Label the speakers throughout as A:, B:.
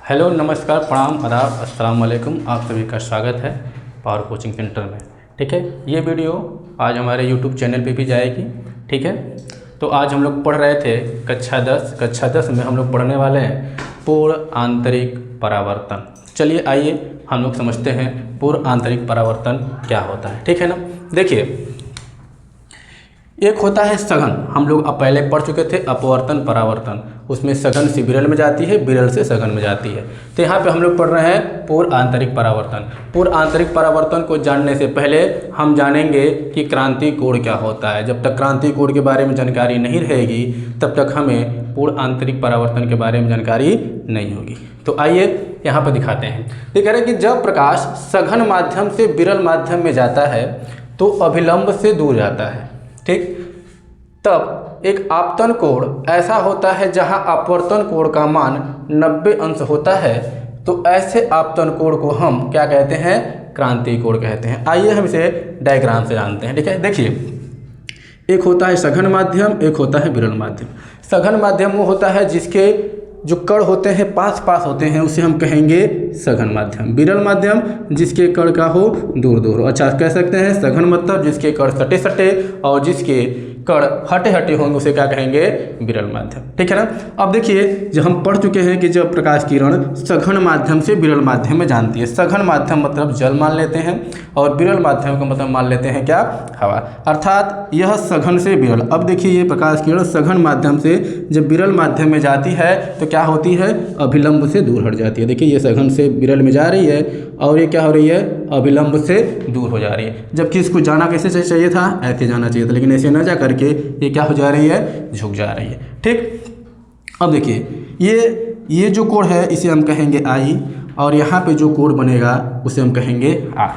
A: Hello, नमस्कार, प्रणाम, आदाब, अस्सलाम वालेकुम। आप सभी का स्वागत है पावर कोचिंग सेंटर में। ठीक है, ये वीडियो आज हमारे यूट्यूब चैनल पे भी जाएगी। ठीक है, तो आज हम लोग पढ़ रहे थे कक्षा 10 में हम लोग पढ़ने वाले हैं पूर्ण आंतरिक परावर्तन। चलिए आइए हम लोग समझते हैं पूर्ण आंतरिक परावर्तन क्या होता है। ठीक है ना, देखिए एक होता है सघन, हम लोग अब पहले पढ़ चुके थे अपवर्तन परावर्तन, उसमें सघन से विरल में जाती है, विरल से सघन में जाती है। तो यहाँ पे हम लोग पढ़ रहे हैं पूर्ण आंतरिक परावर्तन। पूर्ण आंतरिक परावर्तन को जानने से पहले हम जानेंगे कि क्रांति कोण क्या होता है। जब तक क्रांति कोण के बारे में जानकारी नहीं रहेगी तब तक हमें पूर्ण आंतरिक परावर्तन के बारे में जानकारी नहीं होगी। तो आइए यहाँ पर दिखाते हैं। ये कह रहे हैं कि जब प्रकाश सघन माध्यम से विरल माध्यम में जाता है तो अभिलंब से दूर जाता है। ठीक, तब एक आपतन कोण ऐसा होता है जहां अपवर्तन कोण का मान 90 अंश होता है। तो ऐसे आपतन कोण को हम क्या कहते हैं? क्रांति कोण कहते हैं। आइए हम इसे डायग्राम से जानते हैं। ठीक है, देखिए एक होता है सघन माध्यम, एक होता है विरल माध्यम। सघन माध्यम वो होता है जिसके जो कण होते हैं पास पास होते हैं, उसे हम कहेंगे सघन माध्यम। विरल माध्यम जिसके कण का हो दूर दूर हो। अच्छा, कह सकते हैं सघन मतलब जिसके कण सटे सटे और जिसके कण हटे हटे होंगे उसे क्या कहेंगे? विरल माध्यम। ठीक है ना। अब देखिए जो हम पढ़ चुके हैं कि जब प्रकाश किरण सघन माध्यम से विरल माध्यम में जानती है। सघन माध्यम मतलब जल मान लेते हैं और विरल माध्यम का मतलब मान लेते हैं क्या? हवा। अर्थात यह सघन से विरल। अब देखिए ये प्रकाश किरण सघन माध्यम से जब विरल माध्यम में जाती है तो क्या होती है? अभिलंब से दूर हट जाती है। देखिए ये सघन से विरल में जा रही है और ये क्या हो रही है? अभिलंब से दूर हो जा रही है। जबकि इसको जाना कैसे चाहिए था? ऐसे जाना चाहिए था, लेकिन ऐसे न जा करके ये क्या हो जा रही है? झुक जा रही है। ठीक, अब देखिए ये जो कोण है इसे हम कहेंगे आई और यहाँ पे जो कोण बनेगा उसे हम कहेंगे आर।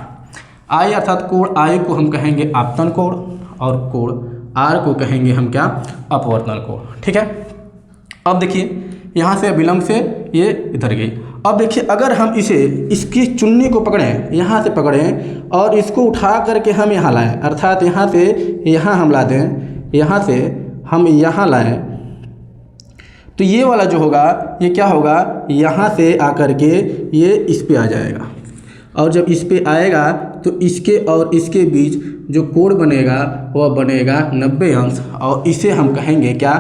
A: आई अर्थात कोण आई को हम कहेंगे आपतन कोण और कोण आर को कहेंगे हम क्या? अपवर्तन कोण। ठीक है, अब देखिए यहाँ से अभिलंब से ये इधर गई। अब देखिए अगर हम इसकी चुन्नी को पकड़ें, यहाँ से पकड़ें और इसको उठा करके हम यहाँ लाएं, अर्थात यहाँ से यहाँ हम ला दें, यहाँ से हम यहाँ लाएं, तो ये वाला जो होगा ये क्या होगा? यहाँ से आकर के ये इस पे आ जाएगा और जब इस पे आएगा तो इसके और इसके बीच जो कोण बनेगा वह बनेगा 90 अंश और इसे हम कहेंगे क्या?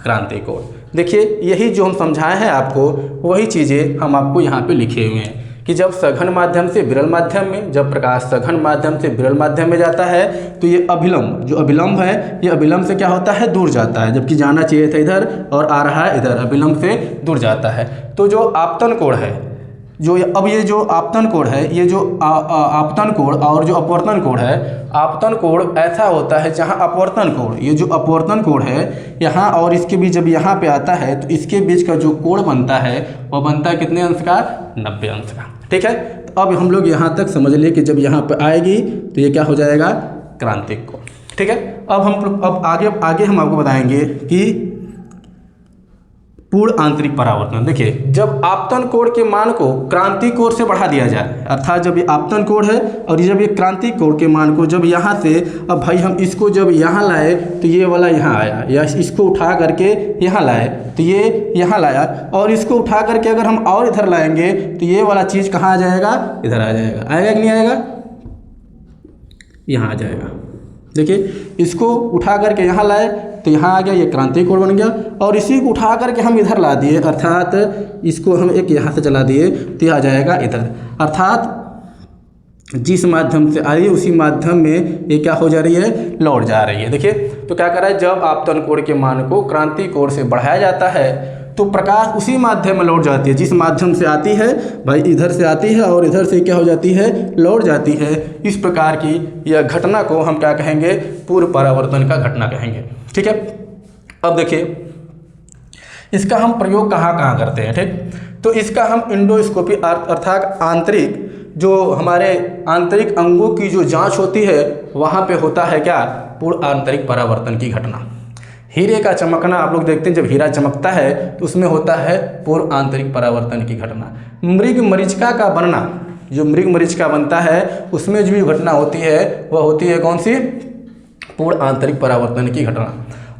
A: क्रांति कोण। देखिए यही जो हम समझाए हैं आपको वही चीज़ें हम आपको यहाँ पे लिखे हुए हैं कि जब सघन माध्यम से विरल माध्यम में, जब प्रकाश सघन माध्यम से विरल माध्यम में जाता है तो ये अभिलंब, जो अभिलंब है ये अभिलंब से क्या होता है? दूर जाता है, जबकि जाना चाहिए था इधर और आ रहा है इधर, अभिलंब से दूर जाता है। तो जो आपतन कोण है, अब ये जो आपतन कोण है, ये जो आपतन कोण और जो अपवर्तन कोण है, आपतन कोण ऐसा होता है जहां अपवर्तन कोण, ये जो अपवर्तन कोण है यहाँ और इसके बीच जब यहाँ पे आता है तो इसके बीच का जो कोण बनता है वह बनता है कितने अंश का? 90 अंश का। ठीक है, तो अब हम लोग यहाँ तक समझ लिए कि जब यहाँ पे आएगी तो ये क्या हो जाएगा? क्रांतिक कोण। ठीक है, अब आगे हम आपको बताएंगे कि पूर्ण आंतरिक परावर्तन। देखिए जब आपतन कोण के मान को क्रांति कोण से बढ़ा दिया जाए, अर्थात जब ये आपतन कोण है और जब ये क्रांति कोण के मान को जब यहाँ से, अब भाई हम इसको जब यहाँ लाए तो ये वाला यहाँ आया, या इसको उठा करके यहाँ लाए तो ये यहाँ लाया और इसको उठा करके अगर हम और इधर लाएंगे तो ये वाला चीज़ कहाँ आ जाएगा? इधर आ जाएगा। आएगा कि नहीं आएगा? यहाँ आ जाएगा। देखिए इसको उठा करके यहाँ लाए तो यहाँ आ गया, ये क्रांति कोण बन गया और इसी को उठा करके हम इधर ला दिए, अर्थात इसको हम एक यहाँ से चला दिए तो यह आ जाएगा इधर। अर्थात जिस माध्यम से आई उसी माध्यम में ये क्या हो जा रही है? लौट जा रही है। देखिए तो क्या कर रहा है? जब आपतन कोण के मान को क्रांति कोण से बढ़ाया जाता है तो प्रकाश उसी माध्यम में लौट जाती है जिस माध्यम से आती है। भाई इधर से आती है और इधर से क्या हो जाती है? लौट जाती है। इस प्रकार की यह घटना को हम क्या कहेंगे? पूर्ण परावर्तन का घटना कहेंगे। ठीक है, अब देखिए इसका हम प्रयोग कहाँ कहाँ करते हैं। ठीक, तो इसका हम इंडोस्कोपी अर्थात आंतरिक, जो हमारे आंतरिक अंगों की जो जाँच होती है वहाँ पे होता है क्या? पूर्ण आंतरिक परावर्तन की घटना। हीरे का चमकना, आप लोग देखते हैं जब हीरा चमकता है तो उसमें होता है पूर्ण आंतरिक परावर्तन की घटना। मृग मरीचिका का बनना, जो मृग मरीचिका बनता है उसमें जो भी घटना होती है वह होती है कौन सी? पूर्ण आंतरिक परावर्तन की घटना।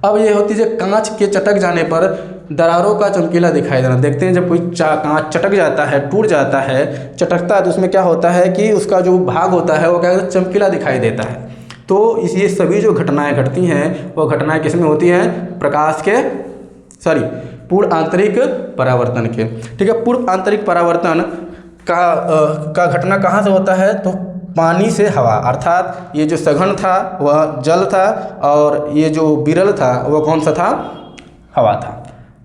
A: अब ये होती है कांच के चटक जाने पर दरारों का चमकीला दिखाई देना। देखते हैं जब कोई कांच चटक जाता है, टूट जाता है, चटकता है, तो उसमें क्या होता है कि उसका जो भाग होता है वो क्या चमकीला दिखाई देता है। तो ये सभी जो घटनाएं घटती हैं वो घटनाएं किस में होती हैं? प्रकाश के पूर्ण आंतरिक परावर्तन के। ठीक है, पूर्ण आंतरिक परावर्तन का घटना कहाँ से होता है? तो पानी से हवा, अर्थात ये जो सघन था वह जल था और ये जो विरल था वह कौन सा था? हवा था।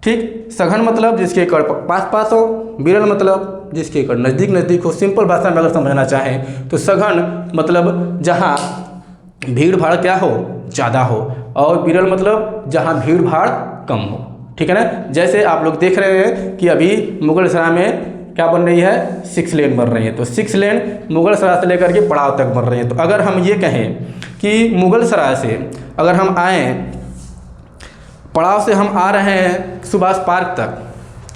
A: ठीक, सघन मतलब जिसके कण पास पास हो, विरल मतलब जिसके कण नज़दीक नज़दीक हो। सिंपल भाषा में अगर समझना चाहें तो सघन मतलब जहाँ भीड़ भाड़ क्या हो? ज़्यादा हो, और विरल मतलब जहाँ भीड़ भाड़ कम हो। ठीक है ना, जैसे आप लोग देख रहे हैं कि अभी मुगलसराय में क्या बन रही है? 6 लेन बन रही है। तो 6 लेन मुगलसराय से लेकर के पड़ाव तक बन रही है। तो अगर हम ये कहें कि मुगलसराय से अगर हम आएँ, पड़ाव से हम आ रहे हैं सुभाष पार्क तक,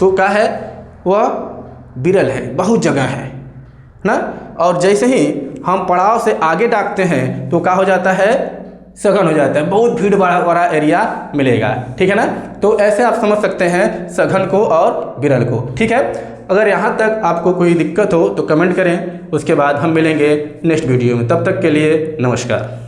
A: तो क्या है? वह विरल है, बहुत जगह है ना। और जैसे ही हम पड़ाव से आगे डाकते हैं तो क्या हो जाता है? सघन हो जाता है, बहुत भीड़ वाला एरिया मिलेगा। ठीक है ना, तो ऐसे आप समझ सकते हैं सघन को और विरल को। ठीक है, अगर यहाँ तक आपको कोई दिक्कत हो तो कमेंट करें, उसके बाद हम मिलेंगे नेक्स्ट वीडियो में। तब तक के लिए नमस्कार।